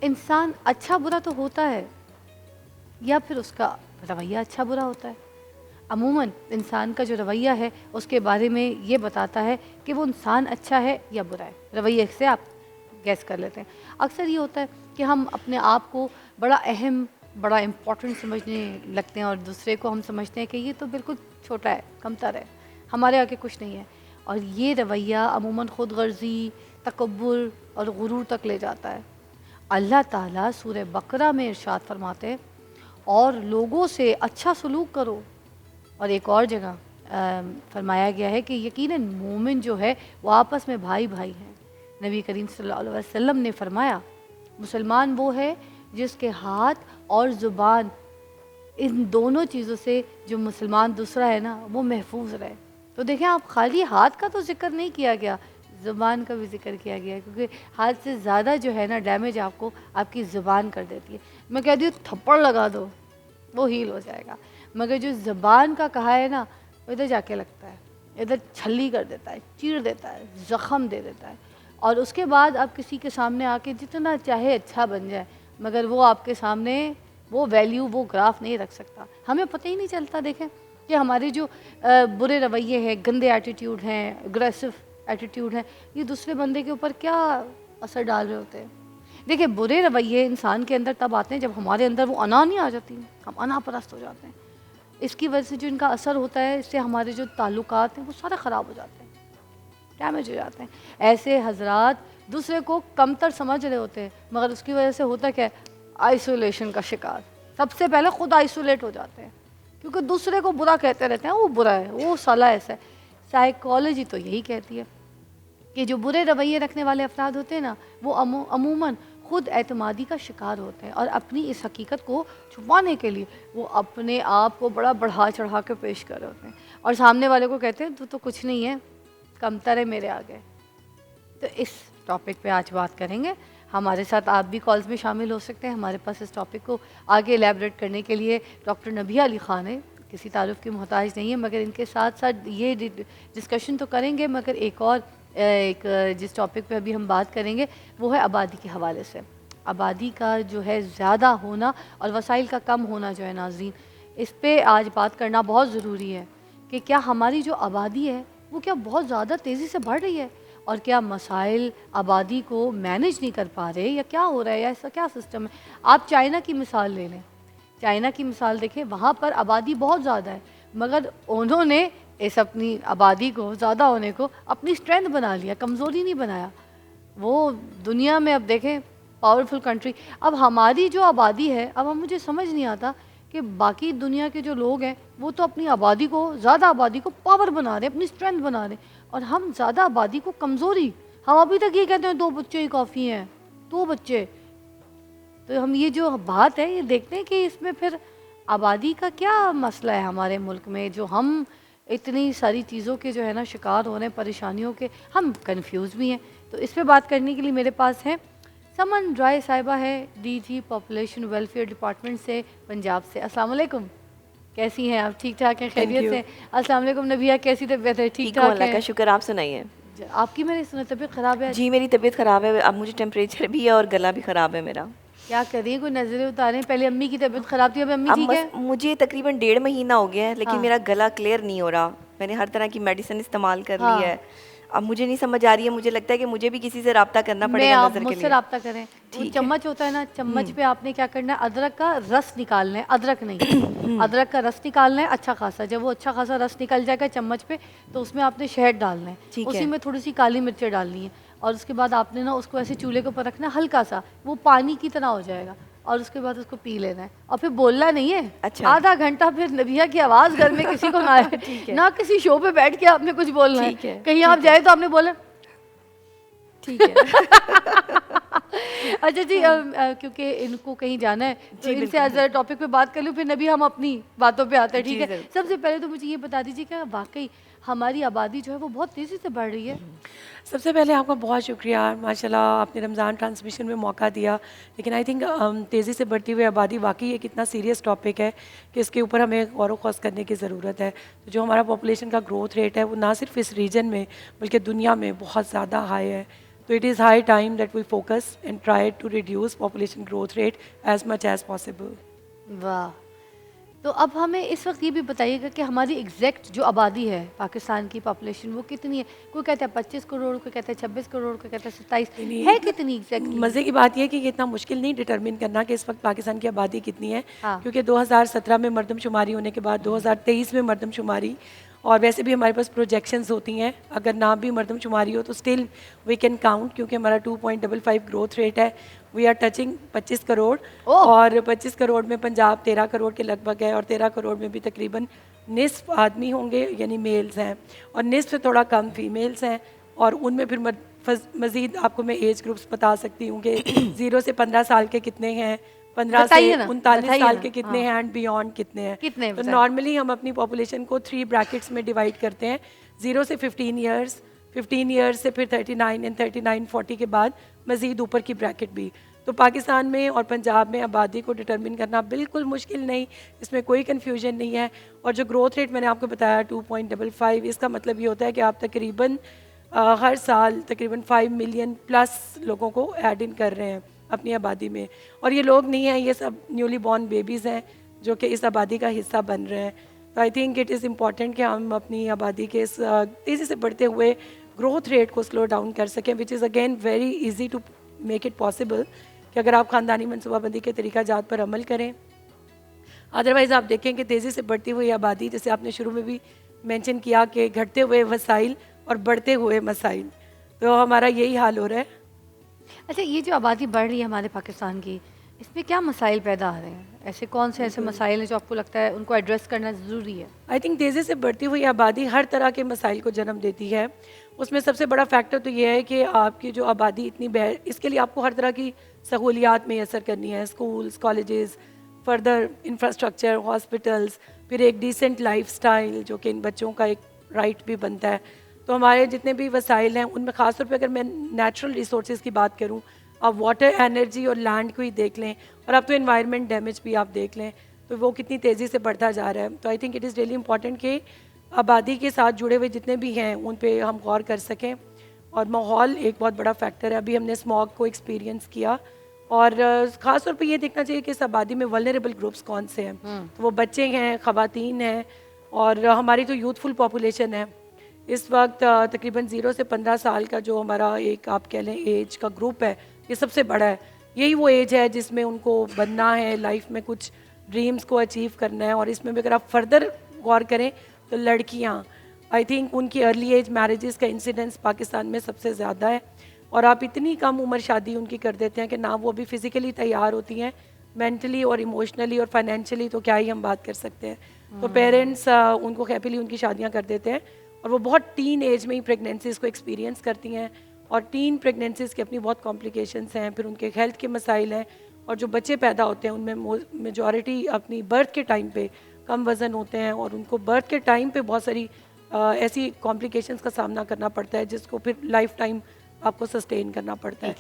इंसान अच्छा बुरा तो होता है या फिर उसका रवैया अच्छा बुरा होता है। अमूमन इंसान का जो रवैया है उसके बारे में ये बताता है कि वो इंसान अच्छा है या बुरा है। रवैये से आप गैस कर लेते हैं। अक्सर ये होता है कि हम अपने आप को बड़ा अहम, बड़ा इम्पोर्टेंट समझने लगते हैं और दूसरे को हम समझते हैं कि ये तो बिल्कुल छोटा है, कमतर है, हमारे आगे कुछ नहीं है। और ये रवैया अमूमन खुद गर्ज़ी, तकब्बुर और गुरूर तक ले जाता है। अल्लाह ताला सूरह बकरा में इरशाद फरमाते हैं, और लोगों से अच्छा सलूक करो। और एक और जगह फरमाया गया है कि यकीनन मोमिन जो है वो आपस में भाई भाई हैं। नबी करीम सल्लल्लाहु अलैहि वसल्लम ने फरमाया, मुसलमान वो है जिसके हाथ और ज़ुबान, इन दोनों चीज़ों से जो मुसलमान दूसरा है ना वो महफूज रहे। तो देखें, आप खाली हाथ का तो जिक्र नहीं किया गया, ज़ुबान का भी जिक्र किया गया है, क्योंकि हाथ से ज़्यादा जो है ना डैमेज आपको आपकी ज़ुबान कर देती है। मैं कहती हूँ थप्पड़ लगा दो, वो हील हो जाएगा, मगर जो ज़ुबान का कहा है ना वो इधर जाके लगता है, इधर छल्ली कर देता है, चीर देता है, ज़ख़म दे देता है। और उसके बाद आप किसी के सामने आके जितना चाहे अच्छा बन जाए, मगर वो आपके सामने वो वैल्यू, वो ग्राफ नहीं रख सकता। हमें पता ही नहीं चलता, देखें कि हमारे जो बुरे रवैये हैं, गंदे एटीट्यूड हैं, अग्रेसिव एटीट्यूड हैं, ये दूसरे बंदे के ऊपर क्या असर डाल रहे होते हैं। देखिए, बुरे रवैये इंसान के अंदर तब आते हैं जब हमारे अंदर वो अना नहीं आ जाती, हम अनापरस्त हो जाते हैं। इसकी वजह से जो इनका असर होता है, इससे हमारे जो ताल्लुकात हैं वो सारे ख़राब हो जाते हैं, डैमेज हो जाते हैं। ऐसे हजरात दूसरे को कमतर समझ रहे होते हैं, मगर उसकी वजह से होता क्या है, आइसोलेशन का शिकार। सबसे पहले खुद आइसोलेट हो जाते हैं, क्योंकि दूसरे को बुरा कहते रहते हैं, वो बुरा है, वो साला ऐसा है। साइकोलॉजी तो यही कहती है कि जो बुरे रवैये रखने वाले अफराद होते हैं ना, वो अमूमन खुद एतमादी का शिकार होते हैं, और अपनी इस हकीकत को छुपाने के लिए वो अपने आप को बड़ा बढ़ा चढ़ा के पेश कर रहे होते हैं, और सामने वाले को कहते हैं तू तो कुछ नहीं है, कमतर है मेरे आगे। तो इस टॉपिक पे आज बात करेंगे। हमारे साथ आप भी कॉल्स में शामिल हो सकते हैं। हमारे पास इस टॉपिक को आगे एलैबोरेट करने के लिए डॉक्टर नबिया अली ख़ान है, किसी तारुफ की मोहताज नहीं है, मगर इनके साथ साथ ये डिस्कशन तो करेंगे, मगर एक जिस टॉपिक पे अभी हम बात करेंगे वो है आबादी के हवाले से। आबादी का जो है ज़्यादा होना और वसाइल का कम होना जो है नाज़रीन, इस पे आज बात करना बहुत ज़रूरी है कि क्या हमारी जो आबादी है वो क्या बहुत ज़्यादा तेज़ी से बढ़ रही है, और क्या मसाइल आबादी को मैनेज नहीं कर पा रहे, या क्या हो रहा है, या ऐसा क्या सिस्टम है। आप चाइना की मिसाल ले लें, चाइना की मिसाल देखें, वहाँ पर आबादी बहुत ज़्यादा है, मगर उन्होंने इस अपनी आबादी को, ज़्यादा होने को, अपनी स्ट्रेंथ बना लिया, कमज़ोरी नहीं बनाया। वो दुनिया में अब देखें पावरफुल कंट्री। अब हमारी जो आबादी है, अब हम मुझे समझ नहीं आता कि बाकी दुनिया के जो लोग हैं वो तो अपनी आबादी को, ज़्यादा आबादी को पावर बना रहे, अपनी स्ट्रेंथ बना रहे, और हम ज़्यादा आबादी को कमज़ोरी। हम अभी तक ये कहते हैं 2 बच्चे ही काफ़ी हैं, 2 बच्चे। तो हम ये जो बात है ये देखते हैं कि इसमें फिर आबादी का क्या मसला है हमारे मुल्क में, जो हम इतनी सारी चीज़ों के जो है ना शिकार हो रहे हैं, परेशानियों के, हम कंफ्यूज भी हैं। तो इस पे बात करने के लिए मेरे पास है समन ड्राई साहिबा है, डीजी पॉपुलेशन वेलफेयर डिपार्टमेंट से, पंजाब से। अस्सलाम वालेकुम, कैसी हैं आप? ठीक ठाक हैं, खैरियत से? अस्सलाम वालेकुम नबिया, कैसी तबीयत है? ठीक ठाक है, अल्लाह का शुक्र। आप सुनाइए। आपकी मैंने सुना तबीयत ख़राब है। जी मेरी तबीयत ख़राब है, अब मुझे टेम्परेचर भी है और गला भी ख़राब है मेरा। क्या करिए, कोई नज़रें उतारें। पहले अम्मी की तबीयत ख़राब थी, अब अम्मी ठीक है? मुझे तकरीबन 1.5 महीना हो गया है, लेकिन हाँ। मेरा गला क्लियर नहीं हो रहा। मैंने हर तरह की मेडिसिन इस्तेमाल कर ली हाँ। है, अब मुझे नहीं समझ आ रही है। मुझे लगता है कि मुझे भी किसी से रब्ता करना मैं पड़ेगा आप नज़र के मुझसे लिए। रब्ता करें। वो ठीक है। चम्मच होता है ना, चम्मच पे आपने क्या करना है, अदरक का रस निकालना है, अदरक नहीं अदरक का रस निकालना है अच्छा खासा। जब वो अच्छा खासा रस निकल जाएगा चम्मच पे, तो उसमें आपने शहद डालना है, ठीक उसी है। में थोड़ी सी काली मिर्चें डालनी है, और उसके बाद आपने ना उसको ऐसे चूल्हे के ऊपर रखना है, हल्का सा, वो पानी की तरह हो जाएगा, और उसके बाद उसको पी लेना है, और फिर बोलना नहीं है। अच्छा। आधा घंटा फिर नबिया की आवाज़ घर में किसी को ना आए ठीक है। ना किसी शो पे बैठ के आपने कुछ बोलना है, ठीक है, कहीं आप जाए तो आपने बोला ठीक है। अच्छा जी, क्योंकि इनको कहीं जाना है तो जी, इनसे आज टॉपिक पे बात कर लूँ, फिर नबी हम अपनी बातों पे आते हैं, ठीक जी, है? ज़रूर। सबसे पहले तो मुझे ये बता दीजिए कि वाकई हमारी आबादी जो है वो बहुत तेज़ी से बढ़ रही है। सबसे पहले आपका बहुत शुक्रिया, माशाल्लाह आपने रमज़ान ट्रांसमिशन में मौका दिया। लेकिन आई थिंक तेज़ी से बढ़ती हुई आबादी वाकई एक इतना सीरियस टॉपिक है कि इसके ऊपर हमें गौर व ख़ौस करने की ज़रूरत है। तो जो हमारा पॉपुलेशन का ग्रोथ रेट है वो ना सिर्फ इस रीजन में बल्कि दुनिया में बहुत ज़्यादा हाई है। तो it is high time that we focus and try to reduce population growth rate as much as possible. वाह। तो अब हमें इस वक्त ये भी बताइएगा कि हमारी एग्जैक्ट जो आबादी है पाकिस्तान की पॉपुलेशन वो कितनी है? कोई कहता है 25 करोड़, कोई कहता है 26 करोड़, कोई कहता है 27, है कितनी एग्जैक्टली? मज़े की बात यह है कि ये इतना मुश्किल नहीं डिटरमिन करना कि इस वक्त पाकिस्तान की आबादी कितनी है, हाँ। क्योंकि 2017 में मरदमशुमारी होने के बाद 2023 में मरदमशुमारी, और वैसे भी हमारे पास प्रोजेक्शंस होती हैं, अगर ना भी मरदमशुमारी हो तो स्टिल वी कैन काउंट, क्योंकि हमारा 2.55 ग्रोथ रेट है। वी आर टचिंग 25 करोड़, और 25 करोड़ में पंजाब 13 करोड़ के लगभग है, और 13 करोड़ में भी तकरीबन निस्फ आदमी होंगे यानी मेल्स हैं, और निस्फ से थोड़ा कम फीमेल्स हैं, और उनमें फिर मज़ीद आपको मैं एज ग्रुप्स बता सकती हूँ कि 0 से 15 साल के कितने हैं, 15 से 39 साल के कितने हैं, एंड बियॉन्ड कितने हैं। कितने तो नॉर्मली हम अपनी पॉपुलेशन को 3 ब्रैकेट्स में डिवाइड करते हैं, 0 से 15 ईयर्स, 15 ईयर्स से फिर 39 एंड 39 40 के बाद मज़ीद ऊपर की ब्रैकेट भी। तो पाकिस्तान में और पंजाब में आबादी को डिटरमिन करना बिल्कुल मुश्किल नहीं, इसमें कोई कन्फ्यूजन नहीं है। और जो ग्रोथ रेट मैंने आपको बताया 2.55, इसका मतलब ये होता है कि आप तकरीबन हर साल तकरीबन 5 मिलियन प्लस लोगों को ऐड इन कर रहे हैं अपनी आबादी में, और ये लोग नहीं हैं, ये सब न्यूली बॉर्न बेबीज़ हैं जो कि इस आबादी का हिस्सा बन रहे हैं। तो I think it is important कि हम अपनी आबादी के इस तेज़ी से बढ़ते हुए ग्रोथ रेट को स्लो डाउन कर सकें, which is again very easy to make it possible, कि अगर आप ख़ानदानी मनसूबाबंदी के तरीका जात पर अमल करें। अदरवाइज़ आप देखें कि तेज़ी से बढ़ती हुई आबादी, जैसे आपने शुरू में भी मेंशन किया कि घटते हुए वसाइल और बढ़ते हुए मसाइल, तो हमारा यही हाल हो रहा है। अच्छा, ये जो आबादी बढ़ रही है हमारे पाकिस्तान की, इसमें क्या मसाइल पैदा आ रहे हैं? ऐसे कौन से ऐसे मसाइल हैं जो आपको लगता है उनको एड्रेस करना ज़रूरी है? आई थिंक तेज़ी से बढ़ती हुई आबादी हर तरह के मसाइल को जन्म देती है। उसमें सबसे बड़ा फैक्टर तो ये है कि आपकी जो आबादी इतनी इसके लिए आपको हर तरह की सहूलियात मैसर करनी है, schools, colleges, further infrastructure, hospitals, फिर एक डिसेंट लाइफस्टाइल जो कि इन बच्चों का एक राइट भी बनता है। तो हमारे जितने भी वसाइल हैं उनमें ख़ासतौर पे अगर मैं नेचुरल रिसोर्सेज की बात करूं, आप वाटर, एनर्जी और लैंड को ही देख लें, और अब तो एनवायरनमेंट डैमेज भी आप देख लें, तो वो कितनी तेज़ी से बढ़ता जा रहा है। तो I think it is really important कि आबादी के साथ जुड़े हुए जितने भी हैं उन पे हम गौर कर सकें, और माहौल एक बहुत बड़ा फैक्टर है। अभी हमने स्मॉग को एक्सपीरियंस किया, और ख़ास तौर पे ये देखना चाहिए कि इस आबादी में वल्नरेबल ग्रुप्स कौन से हैं। तो वो बच्चे हैं, ख़वातीन हैं, और हमारी तो यूथफुल पॉपुलेशन है। इस वक्त तकरीबन 0 से 15 साल का जो हमारा एक आप कह लें एज का ग्रुप है, ये सबसे बड़ा है। यही वो एज है जिसमें उनको बनना है, लाइफ में कुछ ड्रीम्स को अचीव करना है। और इसमें भी अगर आप फर्दर गौर करें तो लड़कियाँ, आई थिंक उनकी अर्ली एज मैरिजेस का इंसिडेंस पाकिस्तान में सबसे ज़्यादा है, और आप इतनी कम उम्र शादी उनकी कर देते हैं कि ना वो अभी फ़िज़िकली तैयार होती हैं, मेंटली और इमोशनली और फाइनेंशियली तो क्या ही हम बात कर सकते हैं। तो पेरेंट्स उनको हैप्पीली उनकी शादियाँ कर देते हैं, और वो बहुत टीन एज में ही प्रेगनेंसीज़ को एक्सपीरियंस करती हैं, और टीन प्रेगनेंसीज़ की अपनी बहुत कॉम्प्लिकेशंस हैं, फिर उनके हेल्थ के मसाइल हैं, और जो बच्चे पैदा होते हैं उनमें मेजॉरिटी अपनी बर्थ के टाइम पे कम वज़न होते हैं, और उनको बर्थ के टाइम पे बहुत सारी ऐसी कॉम्प्लिकेशंस का सामना करना पड़ता है जिसको फिर लाइफ टाइम आपको सस्टेन करना पड़ता है।